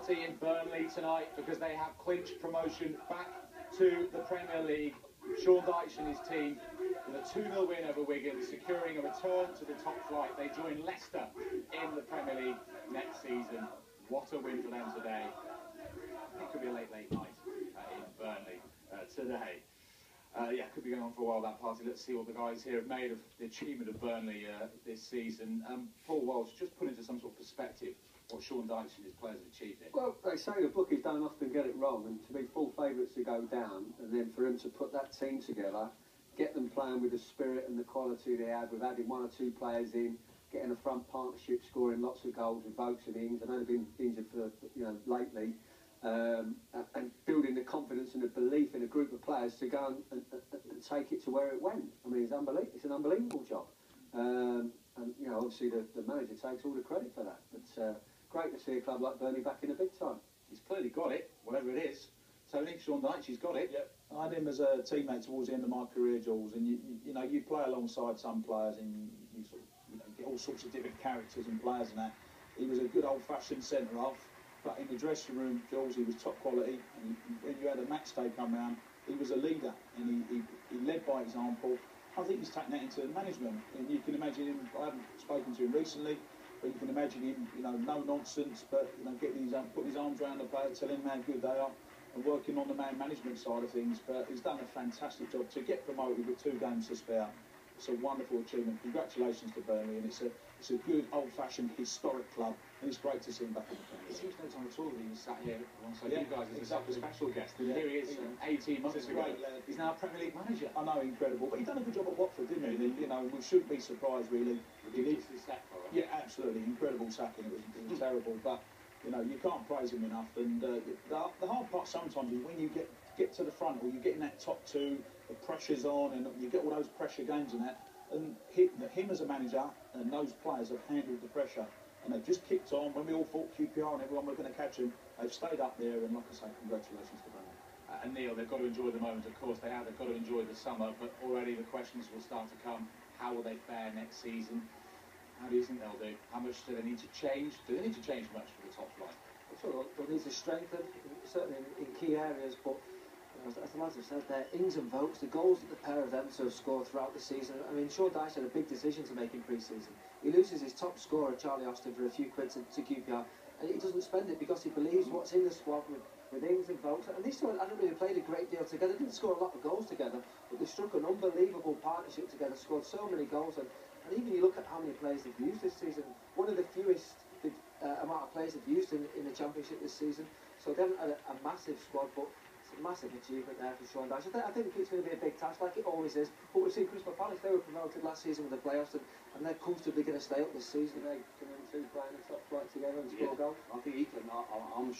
party in Burnley tonight because they have clinched promotion back to the Premier League. Sean Dyche and his team with a 2-0 win over Wigan, securing a return to the top flight. They join Leicester in the Premier League next season. What a win for them today. It could be a late night in Burnley today. Yeah, could be going on for a while, that party. Let's see what the guys here have made of the achievement of Burnley this season. Paul Walsh, just put into some sort of perspective what Sean Dyche and his players have achieved here. Well, they say the bookies don't often get it wrong, and to be full favourites to go down, and then for him to put that team together, get them playing with the spirit and the quality they had, with adding 1 or 2 players in, getting a front partnership, scoring lots of goals with Vokes and Ings. I know they've been injured for lately. And building the confidence and the belief in a group of players to go and take it to where it went. I mean, it's an unbelievable job. And obviously the manager takes all the credit for that. But great to see a club like Burnley back in the big time. He's clearly got it, whatever it is. Tony, Sean Dyche, he's got it. Yep. I had him as a teammate towards the end of my career, Jules, and you play alongside some players and you sort of, get all sorts of different characters and players and that. He was a good old-fashioned centre-half. But in the dressing room, Jules, he was top quality. And when you had a match day come round, he was a leader and he led by example. I think he's taken that into management. And you can imagine him. I haven't spoken to him recently, but you can imagine him. No nonsense, but putting his arms around the player, telling them how good they are, and working on the man management side of things. But he's done a fantastic job to get promoted with 2 games to spare. It's a wonderful achievement. Congratulations to Burnley, and it's a good old-fashioned historic club, and it's great to see him back in the Premier League. It seems no time at all that he was sat here alongside you guys as a special guest. And here he is, 18 months ago. He's now a Premier League manager. I know, incredible, but he's done a good job at Watford, didn't he? We shouldn't be surprised, really. Yeah, absolutely, incredible sacking. It was terrible, but you can't praise him enough. And the hard part sometimes is when you get to the front, or you get in that top 2. The pressure's on, and you get all those pressure games and that. And him as a manager and those players have handled the pressure, and they've just kicked on. When we all thought QPR and everyone were going to catch him, they've stayed up there. And like I say, congratulations to them. And Neil, they've got to enjoy the moment. Of course they have. They've got to enjoy the summer. But already the questions will start to come. How will they fare next season? How do you think they'll do? How much do they need to change? Do they need to change much for the top flight? Well, they'll need to strengthen, certainly in key areas, but as the lads have said there, Ings and Vokes, the goals that the pair of them have scored throughout the season. I mean, Sean Dyche had a big decision to make in pre-season. He loses his top scorer, Charlie Austin, for a few quid to QPR, and he doesn't spend it because he believes what's in the squad with Ings and Vokes. And these two hadn't really played a great deal together. They didn't score a lot of goals together, but they struck an unbelievable partnership together, scored so many goals. And even you look at how many players they've used this season, one of the fewest amount of players they've used in the Championship this season. So they haven't had a massive squad, but it's a massive achievement there for Sean Dyche. I think it's going to be a big task, like it always is. But we've seen Crystal Palace, they were promoted last season with the playoffs, and they're comfortably going to stay up this season. They can two playing the top flight together and score goals. I think he can. I'm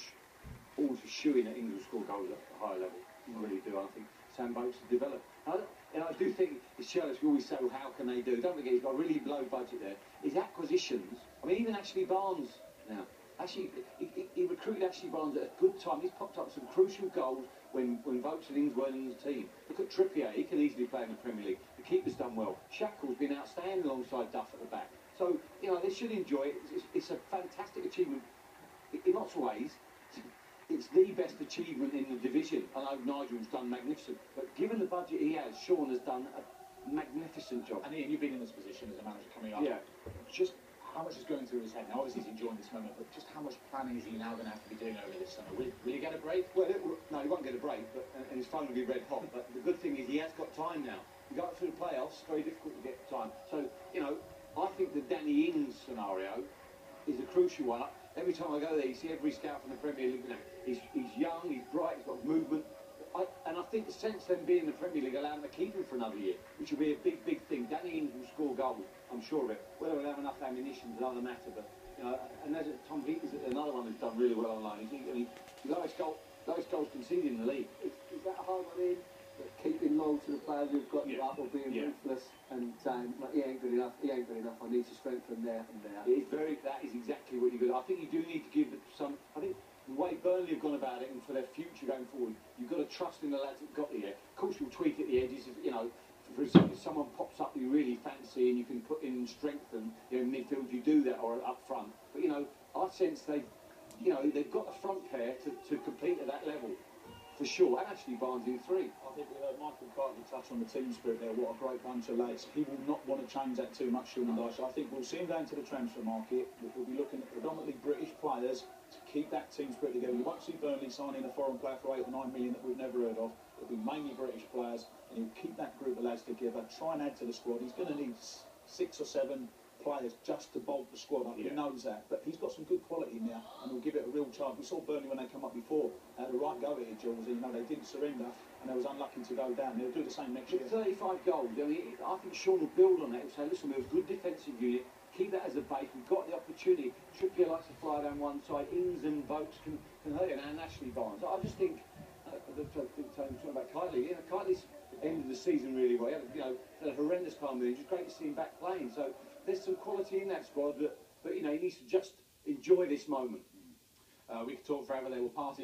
always shooing that England score goals at a higher level. I really do. I think Sam Vokes has developed. I do think it's Chelsea. We always say, well, how can they do? Don't forget, he's got a really low budget there. His acquisitions, I mean, even Ashley Barnes now. Actually, he recruited Ashley Barnes at a good time. He's popped up some crucial goals when Vokes and Ings weren't in the team. Look at Trippier, he can easily play in the Premier League. The keeper's done well. Shackle's been outstanding alongside Duff at the back. So, they should enjoy it. It's a fantastic achievement in lots of ways. It's the best achievement in the division. I know Nigel's done magnificent, but given the budget he has, Sean has done a magnificent job. And Ian, you've been in this position as a manager coming up. Yeah. Just how much is going through his head now? Obviously he's enjoying this moment, but just how much planning is he now going to have to be doing over this summer? Will he get a break? Well, no, he won't get a break, and his phone will be red hot. But the good thing is he has got time now. You go through the playoffs, very difficult to get time. So, I think the Danny Ings scenario is a crucial one. Every time I go there, you see every scout from the Premier League. He's young, he's bright, he's got movement. And I think the sense them being in the Premier League allow him to keep him for another year, which will be a big, big thing. Danny Ings will score goals, I'm sure of it. Whether he'll have enough ammunition is another matter. But and there's Tom Vickers, another one who's done really well online. He's the lowest goals conceded in the league. Is that a hard one in? Keeping low to the players who've got the battle, being ruthless and saying, he ain't good enough. I need to strengthen there and there. That is exactly what you're good. I think you do need to give some. I think the way Burnley have gone about it, and for their future going forward, you've got to trust in the lads that got here. Of course, you'll tweak at the edges. For example, if someone pops up you really fancy and you can put in strength and midfield, you do that, or up front. But I sense you know, they've got the front pair to compete at that level, for sure. And actually Barnes in 3. I think Michael Cartney touched on the team spirit there. What a great bunch of lads. He will not want to change that too much, Sean Dyche. I think we'll see him going to the transfer market. We'll be looking at predominantly British players to keep that team spirit together. You won't see Burnley signing a foreign player for 8 or 9 million that we've never heard of. It'll be mainly British players, and he'll keep that group of lads together, try and add to the squad. He's going to need 6 or 7 players just to bulk the squad up. He knows that, but he's got some good quality now, and he'll give it a real chance. We saw Burnley when they come up before, had a right go at it, Jules. You know, they didn't surrender, and they was unlucky to go down. They'll do the same next year. 35 goals. I mean, I think Sean will build on that. He'll say, listen, there was a good defensive unit. Keep that as a base. We've got the opportunity. Trippier likes to fly down one side. Ings and Vokes can hurt it, and Ashley Barnes. I just think, talking about Kiteley, you know, Kiteley's ended the season really well. He had, had a horrendous time with him. It's great to see him back playing. So there's some quality in that squad, but you know, he needs to just enjoy this moment. We could talk forever. They will party.